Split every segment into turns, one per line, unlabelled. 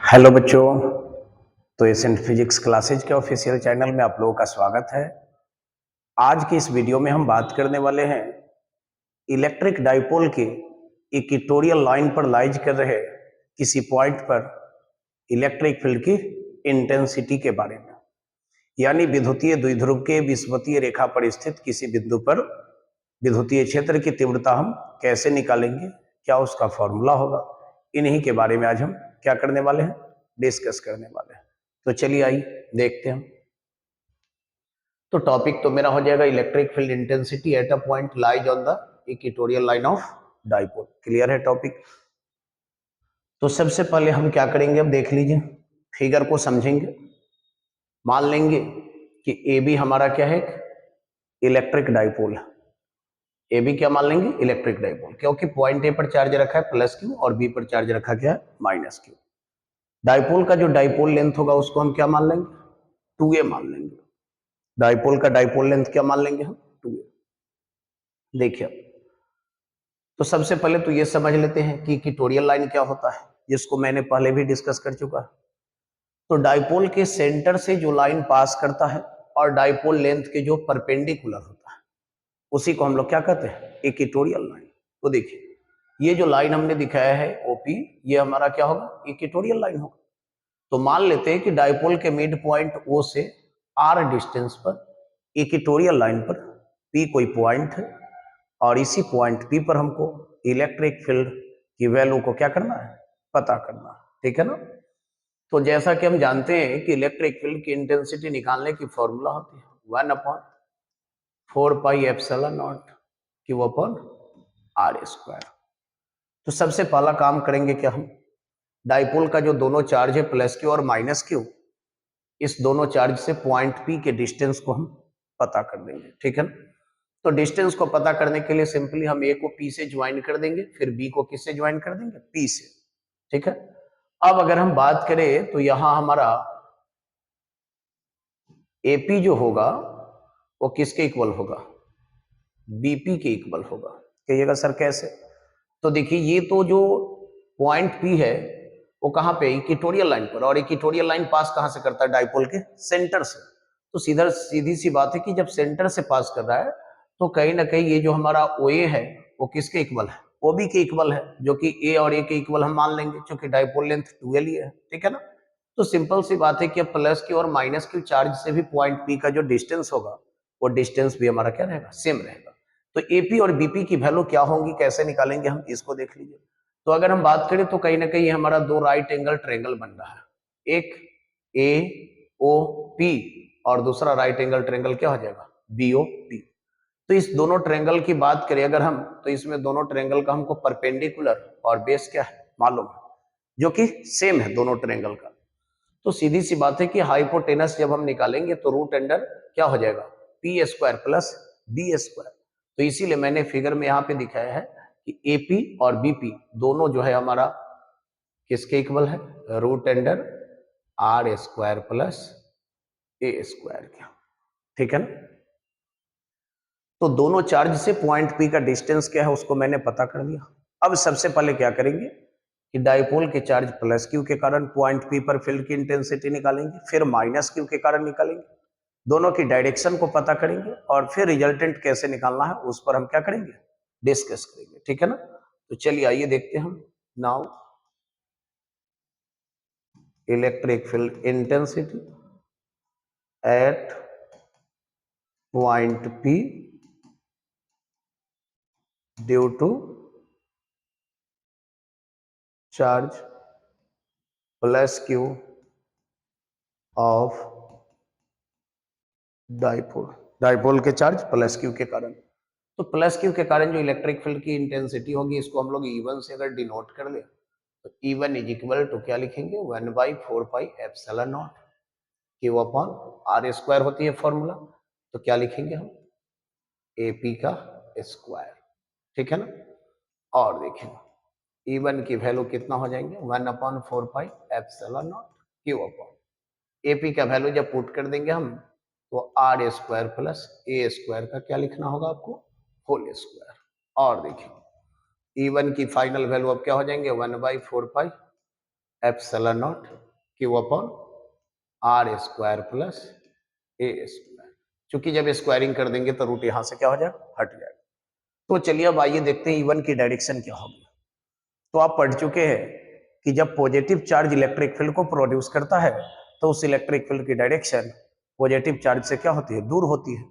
Hello बच्चों। तो accent physics classes के ऑफिशियल चैनल में आप लोगों का स्वागत है। आज की इस वीडियो में हम बात करने वाले हैं इलेक्ट्रिक डाइपोल के इक्वेटोरियल लाइन पर लाइज कर रहे किसी पॉइंट पर इलेक्ट्रिक फील्ड की इंटेंसिटी के बारे में, यानी विद्युतीय द्विध्रुव के विषुवतीय रेखा पर स्थित किसी बिंदु पर विद्युतीय क्षेत्र की तीव्रता हम कैसे निकालेंगे, क्या उसका फॉर्मूला होगा। इन्हीं के बारे में आज हम क्या करने वाले हैं, डिस्कस करने वाले हैं। तो चलिए आइए देखते हैं। तो टॉपिक तो मेरा हो जाएगा electric field intensity at a point lies on the equatorial line of dipole. Clear है टॉपिक। तो सबसे पहले हम क्या करेंगे, अब देख लीजिए, फिगर को समझेंगे। मान लेंगे कि ए बी हमारा क्या है, इलेक्ट्रिक डाइपोल है। ए बी क्या मान लेंगे, इलेक्ट्रिक डाइपोल, क्योंकि पॉइंट ए पर चार्ज रखा है प्लस क्यू और बी पर चार्ज रखा क्या है, माइनस क्यू। डाइपोल का जो डाइपोल लेंथ होगा उसको हम क्या मान लेंगे, 2a मान लेंगे। डाइपोल का डाइपोल लेंथ क्या मान लेंगे हम, 2a। देखिए, तो सबसे पहले तो ये समझ लेते हैं कि इक्वेटोरियल लाइन क्या होता है, जिसको मैंने पहले भी डिस्कस कर चुका है। तो डाइपोल के सेंटर से जो लाइन पास करता है और डाइपोल लेंथ के जो परपेंडिकुलर होता है उसी को हम लोग क्या कहते हैं, इक्वेटोरियल लाइन। तो देखिए, ये जो लाइन हमने दिखाया है ओपी, ये हमारा क्या होगा, इक्वेटोरियल लाइन होगा। तो मान लेते हैं कि डाइपोल के मिड पॉइंट ओ से आर डिस्टेंस पर इक्वेटोरियल लाइन पर पी कोई पॉइंट है और इसी पॉइंट पी पर हमको इलेक्ट्रिक फील्ड की वैल्यू को क्या करना है, पता करना है। ठीक है ना। तो जैसा कि हम जानते हैं कि इलेक्ट्रिक फील्ड की इंटेंसिटी निकालने की फॉर्मूला होती है 1/4πε0 क्यू अपॉन आर स्क्वायर। तो सबसे पहला काम करेंगे क्या हम, डाइपोल का जो दोनों चार्ज है प्लस क्यू और माइनस क्यू, इस दोनों चार्ज से पॉइंट पी के डिस्टेंस को हम पता कर देंगे। ठीक है ना। तो डिस्टेंस को पता करने के लिए सिंपली हम ए को पी से ज्वाइन कर देंगे, फिर बी को किससे ज्वाइन कर देंगे, पी से। ठीक है। अब अगर हम बात करें तो यहां हमारा एपी जो होगा वो किसके इक्वल होगा, बीपी के इक्वल होगा। कहिएगा सर कैसे। तो देखिए, ये तो जो पॉइंट पी है वो कहां पे, इक्वेटोरियल लाइन पर, और इक्वेटोरियल लाइन पास कहां से करता है, डाइपोल के सेंटर से। तो सीधी सी बात है कि जब सेंटर से पास कर रहा है तो कहीं ना कहीं ये जो हमारा ओ ए है वो किसके इक्वल है, ओ बी के इक्वल है, जो कि ए और ए के इक्वल हम मान लेंगे क्योंकि डाइपोल लेंथ 2l ही है। ठीक है ना। तो सिंपल सी बात है कि अब प्लस की और माइनस की चार्ज से भी पॉइंट पी का जो डिस्टेंस होगा वो डिस्टेंस भी हमारा क्या रहेगा, सेम रहेगा। तो एपी और बीपी की वैल्यू क्या होंगी, कैसे निकालेंगे हम, इसको देख लीजिए। तो अगर हम बात करें तो कहीं ना कहीं हमारा दो राइट एंगल ट्रायंगल बन रहा है, एक ए ओ पी और दूसरा राइट एंगल ट्रायंगल क्या हो जाएगा, बी ओ पी। तो इस दोनों ट्रायंगल की बात करें अगर हम, तो इसमें दोनों ट्रायंगल का हमको परपेंडिकुलर और बेस क्या है मालूम है, जो कि सेम है दोनों ट्रायंगल का। तो सीधी सी बात है कि हाइपोटेनस जब हम निकालेंगे तो रूट अंडर क्या हो जाएगा, P square plus B square. तो इसीलिए मैंने फिगर में यहाँ पे दिखाया है कि एपी और बीपी दोनों जो है हमारा किसके इक्वल है, root under R square plus ए स्क्वायर के। ठीक है ना। तो दोनों चार्ज से पॉइंट पी का डिस्टेंस क्या है उसको मैंने पता कर लिया। अब सबसे पहले क्या करेंगे कि डाइपोल के चार्ज प्लस क्यू के कारण पॉइंट पी पर फील्ड की इंटेंसिटी निकालेंगे, फिर माइनस क्यू के कारण निकालेंगे, दोनों की डायरेक्शन को पता करेंगे और फिर रिजल्टेंट कैसे निकालना है उस पर हम क्या करेंगे, डिस्कस करेंगे। ठीक है ना। तो चलिए आइए देखते हैं हम। Now electric field intensity at point P due to charge plus Q of dipole, dipole के चार्ज प्लस क्यू के कारण। तो प्लस क्यू के कारण जो इलेक्ट्रिक फील्ड की इंटेंसिटी होगी इसको हम लोग E1 से अगर डिनोट कर ले तो E1 इज इक्वल टू क्या लिखेंगे, 1/4πε0 क्यू अपॉन आर स्क्वायर होती है फॉर्मूला। तो क्या लिखेंगे हम, एपी का स्क्वायर। ठीक है ना। और देखें E1 की वैल्यू कितना हो जाएंगे, 1/4πε0 क्यू अपॉन एपी का वैल्यू जब पुट कर देंगे हम तो आर स्क्वायर प्लस ए स्क्वायर का क्या लिखना होगा आपको, होल स्क्वायर। और देखिए E1 की फाइनल वैल्यू अब क्या हो जाएंगे, 1/4π epsilon not Q upon are square plus A square. क्योंकि जब स्क्वायरिंग कर देंगे तो रूट यहां से क्या हो जाएगा, हट जाएगा। तो चलिए अब आइए देखते हैं E1 की डायरेक्शन क्या होगी। तो आप पढ़ चुके हैं कि जब पॉजिटिव चार्ज इलेक्ट्रिक फील्ड को प्रोड्यूस करता है तो उस इलेक्ट्रिक फील्ड की डायरेक्शन पॉजिटिव चार्ज से क्या होती है, दूर होती है।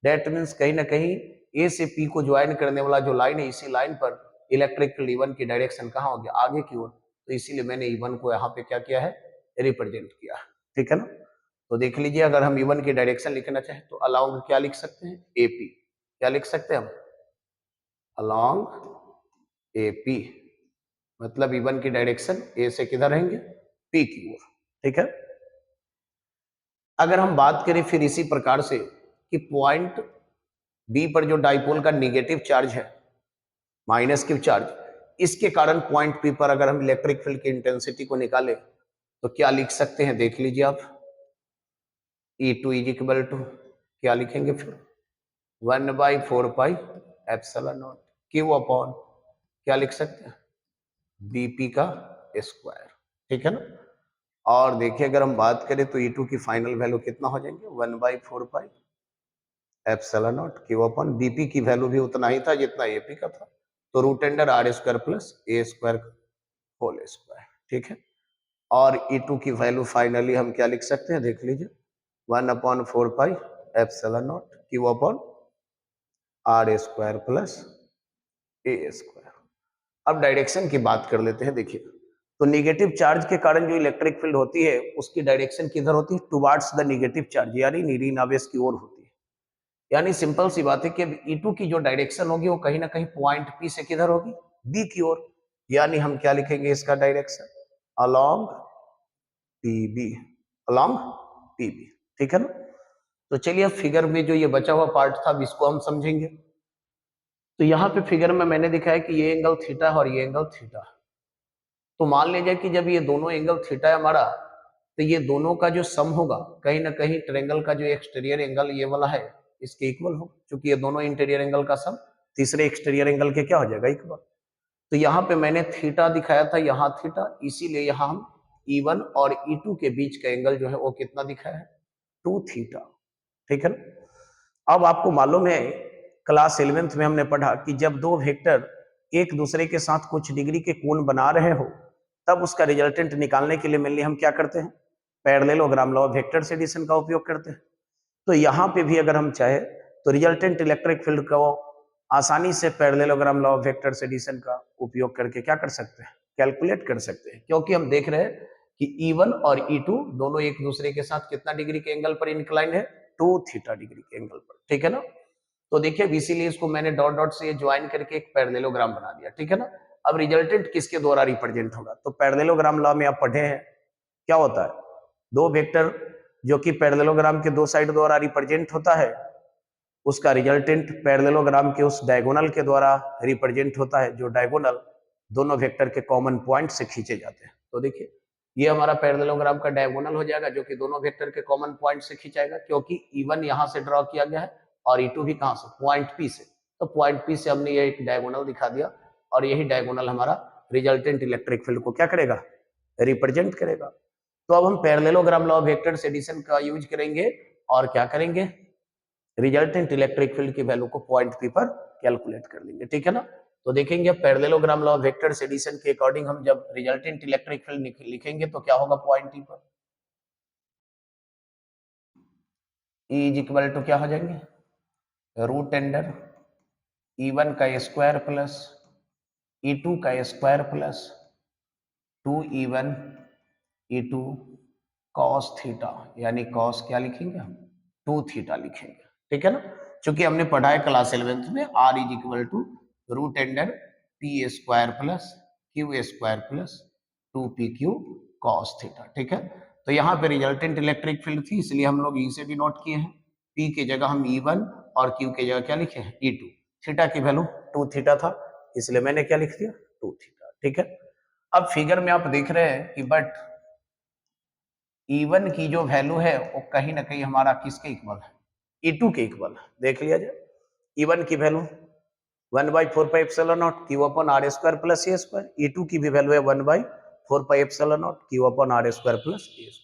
दैट मीन्स कहीं ना कहीं ए से पी को ज्वाइन करने वाला जो लाइन है, इसी लाइन पर इलेक्ट्रिक फील्ड E1 की डायरेक्शन कहाँ होगी, आगे की ओर। तो इसीलिए मैंने E1 को यहाँ पे क्या किया है, रिप्रेजेंट किया। ठीक है ना। तो देख लीजिए, अगर हम E1 की डायरेक्शन लिखना चाहें तो अलाउंग क्या लिख सकते हैं, एपी। क्या लिख सकते हैं हम, अलोंग एपी। मतलब E1 की डायरेक्शन ए से किधर रहेंगे, पी की ओर। ठीक है। अगर हम बात करें फिर इसी प्रकार से कि पॉइंट बी पर जो डाइपोल का निगेटिव चार्ज है, माइनस क्यू चार्ज, इसके कारण पॉइंट पी पर अगर हम इलेक्ट्रिक फील्ड की इंटेंसिटी को निकालें तो क्या लिख सकते हैं, देख लीजिए आप। E2 इज इक्वल टू क्या लिखेंगे फिर, 1/4 pi epsilon not Q upon क्या लिख सकते हैं, बीपी का स्क्वायर। ठीक है ना। और देखिए अगर हम बात करें तो E2 की फाइनल वैल्यू कितना हो जाएंगे, 1/4 pi epsilon not Q upon BP की वैल्यू भी उतना ही था जितना एपी का था, तो root under R square plus ए स्क्वायर होल स्क्वायर। ठीक है। और E2 की वैल्यू फाइनली हम क्या लिख सकते हैं, देख लीजिए, 1/4 pi epsilon not Q upon are square plus A square. अब डायरेक्शन की बात कर लेते हैं। देखिए, तो निगेटिव चार्ज के कारण जो इलेक्ट्रिक फील्ड होती है उसकी डायरेक्शन किधर होती है, टुवार्ड्स द निगेटिव चार्ज, यानी ऋण आवेश की ओर होती है। यानी सिंपल सी बात है कि E2 की जो डायरेक्शन होगी वो कहीं ना कहीं पॉइंट पी से किधर होगी, बी की ओर। यानी हम क्या लिखेंगे इसका direction, along PB, along PB. ठीक है ना। तो चलिए अब फिगर में जो ये बचा हुआ पार्ट था अब इसको हम समझेंगे। तो यहाँ पे फिगर में मैंने दिखाया कि ये एंगल थीटा है और ये एंगल थीटा। तो मान लीजिए कि जब ये दोनों एंगल थीटा है हमारा, तो ये दोनों का जो सम होगा कहीं ना कहीं ट्रायंगल का जो एक्सटीरियर एंगल ये वाला है इसके इक्वल होगा, क्योंकि ये दोनों इंटीरियर एंगल का सम तीसरे एक्सटीरियर एंगल के क्या हो जाएगा, इक्वल। तो यहाँ पे मैंने थीटा दिखाया था, यहाँ थीटा, इसीलिए यहाँ हम E1 और E2 के बीच का एंगल जो है वो कितना दिखाया है, 2 थीटा। ठीक है ना। अब आपको मालूम है क्लास 11th में हमने पढ़ा कि जब दो वेक्टर एक दूसरे के साथ कुछ डिग्री के कोण बना रहे हो तब उसका रिजल्टेंट निकालने के लिए मेनली हम क्या करते हैं, parallelogram law of vectors addition का उपयोग करते हैं। तो यहाँ पे भी अगर हम चाहे तो रिजल्टेंट इलेक्ट्रिक फील्ड को आसानी से parallelogram law of vectors addition का उपयोग करके क्या कर सकते हैं, कैलकुलेट कर सकते हैं। क्योंकि हम देख रहे हैं कि E1 और E2 दोनों एक दूसरे के साथ कितना डिग्री के एंगल पर इंक्लाइन है, 2 थीटा डिग्री के एंगल पर। ठीक है ना। तो देखिए इसीलिए इसको मैंने डॉट डॉट से ज्वाइन करके एक पैरेललोग्राम बना दिया। ठीक है ना। अब रिजल्टेंट किसके द्वारा रिप्रेजेंट होगा, तो पैरेललोग्राम लॉ में आप पढ़े हैं क्या होता है, दो वेक्टर जो कि पैरेललोग्राम के दो साइड द्वारा रिप्रेजेंट होता है उसका रिजल्टेंट पैरेललोग्राम के उस डायगोनल के द्वारा रिप्रेजेंट होता है जो डायगोनल दोनों वेक्टर के कॉमन पॉइंट से खींचे जाते हैं। तो देखिए ये हमारा पैरेललोग्राम का डायगोनल हो जाएगा जो कि दोनों वेक्टर के कॉमन पॉइंट से खींचाएगा, क्योंकि E1 यहां से ड्रॉ किया गया है और E2 भी कहां से, पॉइंट पी से। तो पॉइंट पी से हमने ये एक डायगोनल दिखा दिया और यही डायगोनल हमारा रिजल्टेंट इलेक्ट्रिक फील्ड को क्या करेगा, रिप्रेजेंट करेगा। तो अब हम parallelogram law of vectors addition का यूज करेंगे और क्या करेंगे, रिजल्टेंट इलेक्ट्रिक फील्ड की वैल्यू को पॉइंट पी पर कैलकुलेट कर लेंगे। ठीक है ना। तो देखेंगे parallelogram law of vectors addition के अकॉर्डिंग हम जब रिजल्टेंट इलेक्ट्रिक फील्ड लिखेंगे तो क्या होगा, पॉइंट पी पर E इज इक्वल टू क्या हो जाएंगे, रूट अंडर E1 का स्क्वायर प्लस E2 का square plus 2E1 E2 cos theta, यानी कॉस क्या लिखेंगे हम, 2 थीटा लिखेंगे। ठीक है ना। क्योंकि हमने पढ़ा है क्लास 11th में R is equal to root under P square plus Q square plus 2PQ cos theta. ठीक है। तो यहाँ पे रिजल्टेंट इलेक्ट्रिक फील्ड थी इसलिए हम लोग ई से भी नोट किए हैं, P की जगह हम E1 और Q की जगह क्या लिखे हैं, E2। थीटा की वैल्यू 2 थीटा था इसलिए मैंने क्या लिख दिया, 2 थीटा। ठीक है। अब फिगर में आप देख रहे हैं कि बट E1 की जो वैल्यू है वो कहीं ना कहीं हमारा किसके इक्वल है, E2 के इक्वल है। देख लिया जाए E1 की value 1/4 pi epsilon not Q upon are square plus A square, E2 की भी वैल्यू है 1/4 4πε0 Q/r² प्लस a²।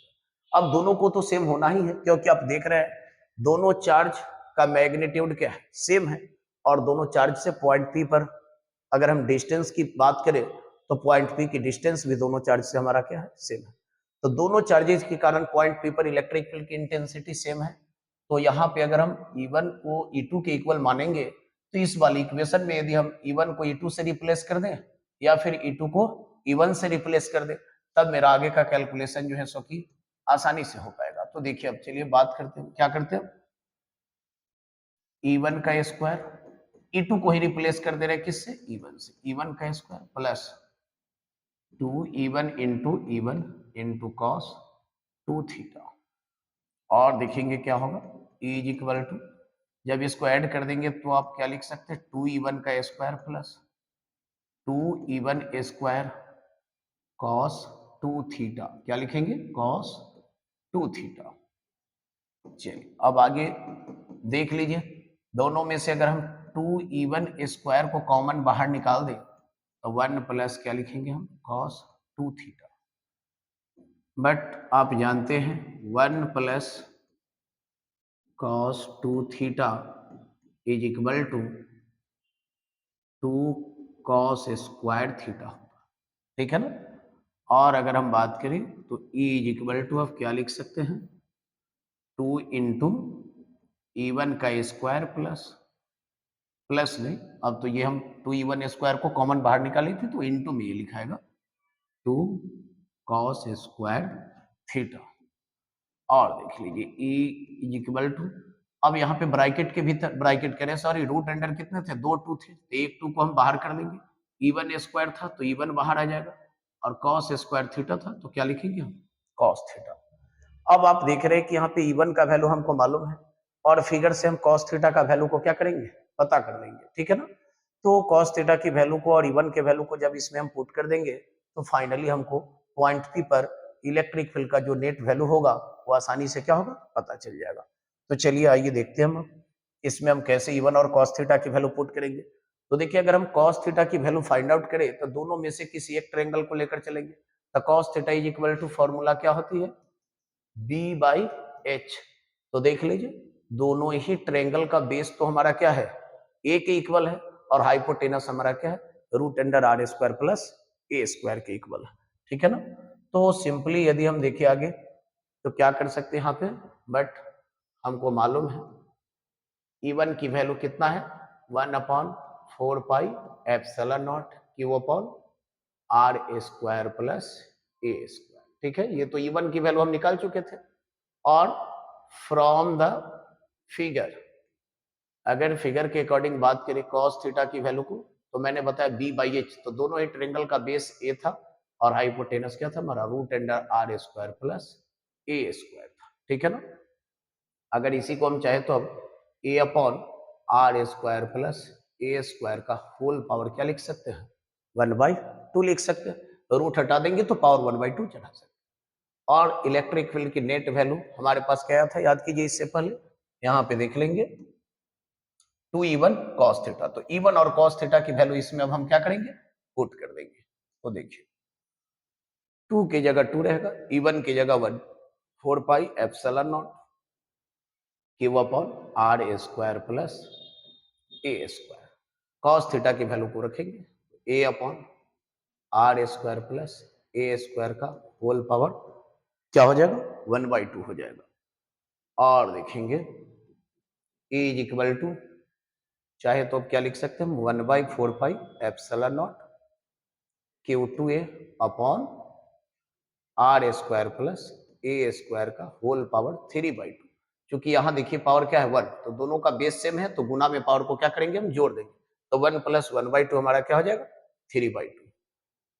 अब दोनों को तो सेम होना ही है, क्योंकि आप देख रहे हैं दोनों चार्ज का मैग्नीट्यूड क्या है, सेम है, और दोनों चार्ज से पॉइंट पी पर अगर हम डिस्टेंस की बात करें तो पॉइंट पी की डिस्टेंस भी दोनों चार्ज से हमारा क्या है, सेम है। तो दोनों चार्जेस के कारण पॉइंट पी पर इलेक्ट्रिक फील्ड की इंटेंसिटी सेम है। तो यहाँ पे अगर हम E1 को E2 के इक्वल मानेंगे तो इस वाली इक्वेशन में यदि हम E1 को E2 से रिप्लेस कर दें या फिर E2 को E1 से रिप्लेस कर दें, तब मेरा आगे का कैलकुलेशन जो है सो कि आसानी से हो पाएगा। तो देखिए अब चलिए बात करते हैं, क्या करते हैं, E1 का स्क्वायर E2 को ही रिप्लेस कर दे रहे हैं किससे, E1 से, E1 का square plus 2E1 into E1 into cos 2 theta. और देखेंगे क्या होगा, E इज इक्वल टू, जब इसको ऐड कर देंगे तो आप क्या लिख सकते हैं, 2E1 का square plus 2E1 square cos 2 theta, क्या लिखेंगे, कॉस 2 थीटा। चलिए अब आगे देख लीजिए, दोनों में से अगर हम 2E1 स्क्वायर को कॉमन बाहर निकाल दें तो 1 प्लस क्या लिखेंगे हम, कॉस 2 थीटा। बट आप जानते हैं 1 plus cos 2 theta is equal to 2 cos square theta, ठीक है ना। और अगर हम बात करें तो E इज इक्वल टू आप क्या लिख सकते हैं, 2 इंटू E1 का स्क्वायर प्लस नहीं, अब तो ये हम 2E1 स्क्वायर को कॉमन बाहर निकाली थी तो इंटू में ये लिखाएगा 2 कॉस स्क्वायर थीटा। और देख लीजिए E इज इक्वल टू, अब यहाँ पे ब्रैकेट के भीतर, ब्रैकेट करें सॉरी, रूट अंडर कितने थे, 2 2 थे, तो एक 2 को हम बाहर कर देंगे, E1 स्क्वायर था तो E1 बाहर आ जाएगा, और कॉस स्क्वायर थीटा था तो क्या लिखेंगे हम, कॉस थीटा। अब आप देख रहे हैं कि यहाँ पे E1 का वैल्यू हमको मालूम है, और फिगर से हम कॉस थीटा का वैल्यू को क्या करेंगे, पता कर लेंगे, ठीक है ना। तो कॉस थीटा की वैल्यू को और E1 के वैल्यू को जब इसमें हम पुट कर देंगे तो फाइनली हमको पॉइंट पी पर इलेक्ट्रिक फील्ड का जो नेट वैल्यू होगा वो आसानी से क्या होगा, पता चल जाएगा। तो चलिए आइए देखते हैं हम इसमें हम कैसे E1 और कॉस थीटा की वैल्यू पुट करेंगे। तो देखिए अगर हम कॉस थीटा की वैल्यू फाइंड आउट करें तो दोनों में से किसी एक ट्रायंगल को लेकर चलेंगे। तो cos theta is equal to, formula क्या होती है, B/H। तो देख लीजिए दोनों ही ट्रायंगल का बेस तो हमारा क्या है, ए के इक्वल है, और हाइपोटेनस हमारा क्या है, root under R square plus ए स्क्वायर के इक्वल है, ठीक है ना। तो सिंपली यदि हम देखें आगे तो क्या कर सकते हैं यहाँ पे, बट हमको मालूम है E1 की वैल्यू कितना है, 1/4πε0 Q/r² प्लस a स्क्वायर, ठीक है। ये तो E1 की वैल्यू हम निकाल चुके थे। और फ्रॉम द फिगर, अगर फिगर के अकॉर्डिंग बात करें कॉस थीटा की वैल्यू को, तो मैंने बताया B/H, तो दोनों ही ट्रायंगल का बेस ए था और हाइपोटेनस क्या था हमारा, root under R square plus ए स्क्वायर था, ठीक है ना। अगर इसी को हम चाहे तो अब A/r² प्लस ए स्क्वायर का होल पावर क्या लिख सकते हैं, 1/2 लिख सकते हैं, रूट हटा देंगे तो पावर 1/2 चढ़ा सकते हैं। और इलेक्ट्रिक फील्ड की नेट वैल्यू हमारे पास क्या था, याद कीजिए इससे पहले, यहाँ पे देख लेंगे 2E1 cos थीटा, तो E1 और cos थीटा की वैल्यू इसमें अब हम क्या करेंगे, पुट कर देंगे। तो देखिए 2 की जगह 2 रहेगा, E1 की जगह 1, 4πε0 Q/r² plus a square, cos theta की वैल्यू को रखेंगे A/r² प्लस a स्क्वायर का होल पावर क्या हो जाएगा, 1/2 हो जाएगा। और देखेंगे E इज इक्वल टू, चाहे तो अब क्या लिख सकते हैं हम, 1/4πε0 Q/r² प्लस a स्क्वायर का होल पावर 3/2। क्योंकि यहाँ देखिए पावर क्या है 1, तो दोनों का बेस सेम है तो गुना में पावर को क्या करेंगे हम, जोड़ देंगे, तो 1 प्लस 1/2 हमारा क्या हो जाएगा, 3/2।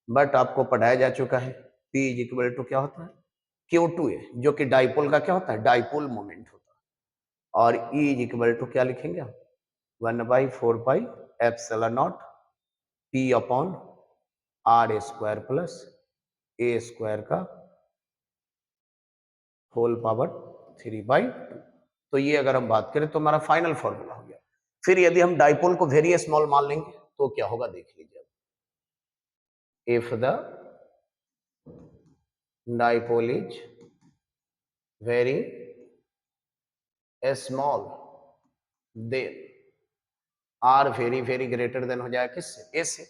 बट आपको पढ़ाया जा चुका है P इज इक्वल टू क्या होता है, Q2A, जो कि डाइपोल का क्या होता है, डाइपोल मोमेंट होता है। और E इज इक्वल टू क्या लिखेंगे हम, 1/4πε0 P/r² प्लस a स्क्वायर का होल पावर 3/2। तो ये अगर हम बात करें तो हमारा फाइनल फॉर्मूला हो गया। फिर यदि हम डाइपोल को वेरी स्मॉल मान लेंगे तो क्या होगा, देख लीजिए। If the dipole is very small then r very very greater than हो जाएगा किससे, ए से।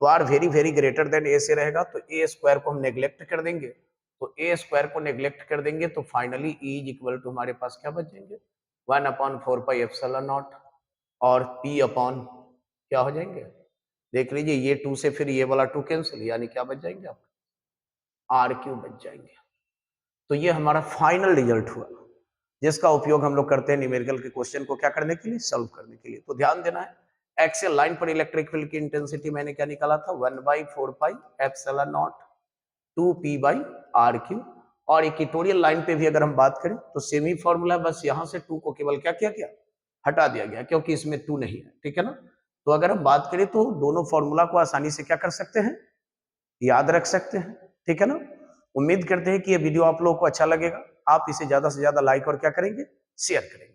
तो r very very greater than a से रहेगा तो ए स्क्वायर को हम नेग्लेक्ट कर देंगे, तो ए स्क्वायर को नेग्लेक्ट कर देंगे तो finally E is equal to हमारे पास क्या बच जाएंगे 1/4 पाई एप्सिलॉन नॉट और पी अपॉन क्या हो जाएंगे, देख लीजिए ये 2 से फिर ये वाला 2 कैंसिल, यानी क्या बच जाएंगे आप आर क्यूब बच जाएंगे। तो ये हमारा फाइनल रिजल्ट हुआ जिसका उपयोग हम लोग करते हैं न्यूमेरिकल के क्वेश्चन को क्या करने के लिए, सॉल्व करने के लिए। तो ध्यान देना है एक्सियल लाइन पर इलेक्ट्रिक फील्ड की इंटेंसिटी मैंने क्या निकाला था 1/4 pi epsilon naught 2p by R Q. और इक्वेटोरियल लाइन पे भी अगर हम बात करें तो सेम ही फॉर्मूला, बस यहां से 2 को केवल क्या किया गया, हटा दिया गया क्योंकि इसमें 2 नहीं है, ठीक है ना। तो अगर हम बात करें तो दोनों फॉर्मूला को आसानी से क्या कर सकते हैं, याद रख सकते हैं, ठीक है ना। उम्मीद करते हैं कि ये वीडियो आप लोगों को अच्छा लगेगा, आप इसे ज्यादा से ज्यादा लाइक और क्या करेंगे, शेयर करेंगे।